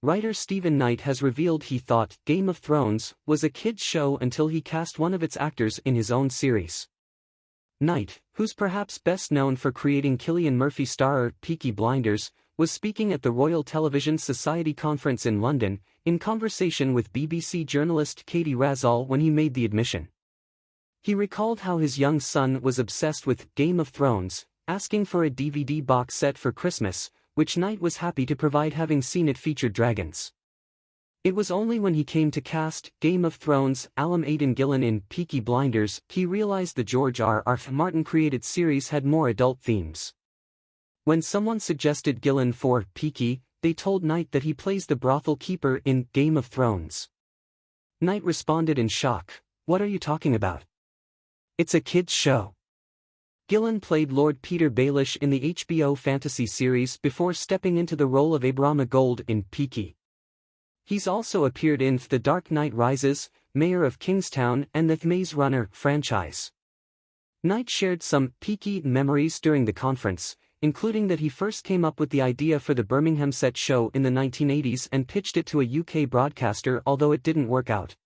Writer Stephen Knight has revealed he thought Game of Thrones was a kids' show until he cast one of its actors in his own series. Knight, who's perhaps best known for creating Cillian Murphy-starrer Peaky Blinders, was speaking at the Royal Television Society conference in London, in conversation with BBC journalist Katie Razal when he made the admission. He recalled how his young son was obsessed with Game of Thrones, asking for a DVD box set for Christmas, which Knight was happy to provide having seen it featured dragons. It was only when he came to cast Game of Thrones alum Aidan Gillen in Peaky Blinders he realized the George R.R. Martin created series had more adult themes. When someone suggested Gillen for Peaky, they told Knight that he plays the brothel keeper in Game of Thrones. Knight responded in shock, "What are you talking about? It's a kids' show." Gillen played Lord Peter Baelish in the HBO fantasy series before stepping into the role of Abraham Gold in Peaky. He's also appeared in The Dark Knight Rises, Mayor of Kingstown and the Maze Runner franchise. Knight shared some Peaky memories during the conference, including that he first came up with the idea for the Birmingham set show in the 1980s and pitched it to a UK broadcaster, although it didn't work out.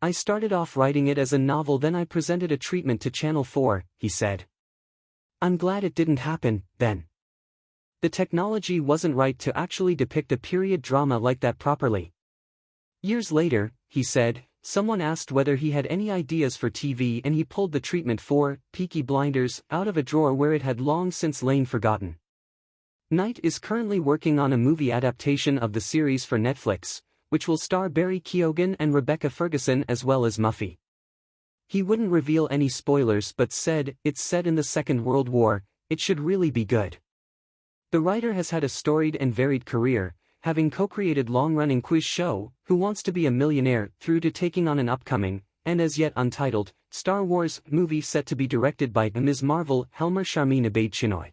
"I started off writing it as a novel, then I presented a treatment to Channel 4, he said. "I'm glad it didn't happen, then. The technology wasn't right to actually depict a period drama like that properly." Years later, he said, someone asked whether he had any ideas for TV and he pulled the treatment for Peaky Blinders out of a drawer where it had long since lain forgotten. Knight is currently working on a movie adaptation of the series for Netflix, which will star Barry Keoghan and Rebecca Ferguson as well as Muffy. He wouldn't reveal any spoilers but said, "It's set in the Second World War, it should really be good." The writer has had a storied and varied career, having co-created long-running quiz show, Who Wants to Be a Millionaire, through to taking on an upcoming, and as yet untitled, Star Wars movie set to be directed by Ms. Marvel Helmer Sharmeen Obaid-Chinoy.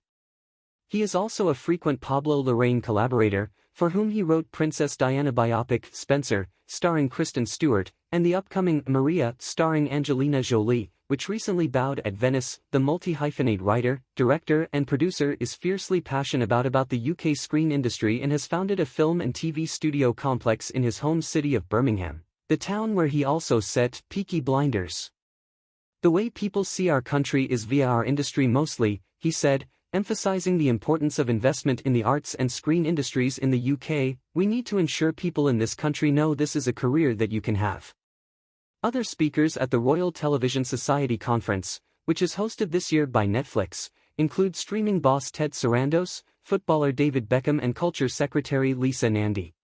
He is also a frequent Pablo Larraín collaborator, for whom he wrote Princess Diana biopic Spencer, starring Kristen Stewart, and the upcoming Maria, starring Angelina Jolie, which recently bowed at Venice. The multi-hyphenate writer, director and producer is fiercely passionate about the UK screen industry and has founded a film and TV studio complex in his home city of Birmingham, the town where he also set Peaky Blinders. "The way people see our country is via our industry mostly," he said, emphasizing the importance of investment in the arts and screen industries in the UK. "We need to ensure people in this country know this is a career that you can have." Other speakers at the Royal Television Society conference, which is hosted this year by Netflix, include streaming boss Ted Sarandos, footballer David Beckham and Culture Secretary Lisa Nandy.